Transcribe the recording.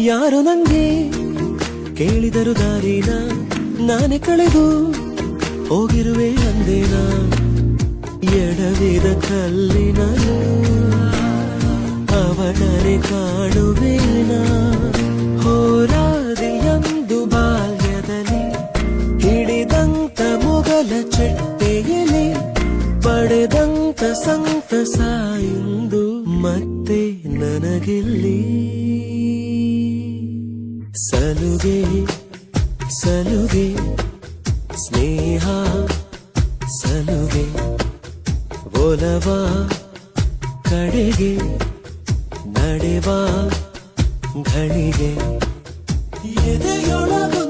ಯಾರು ನಂಗೆ ಕೇಳಿದರು ದಾರಿನ ನಾನೇ ಕಳೆದು ಹೋಗಿರುವೆ ಅಂದೇನ ಎಡವಿದ ಕಲ್ಲಿನನು ಅವನನೆ ಕಾಣುವೇನ ಹೋರಾದಿಯಂದು ಬಾಲ್ಯದಲ್ಲಿ ಹಿಡಿದಂತ ಮುಗಲ ಚೆಟ್ಟೆಯಲ್ಲಿ ಪಡೆದಂತ ಸಂತಸ ಇಂದು ಮತ್ತೆ ನನಗಿಲ್ಲಿ ಸಲುಗೆ ಸಲುಗೆ ಸ್ನೇಹ ಸಲುಗೆ ಒಲವ ಕಡೆಗೆ ನಡೆವ ಘಳಿಗೆ ಎದೆಯೊಳಗು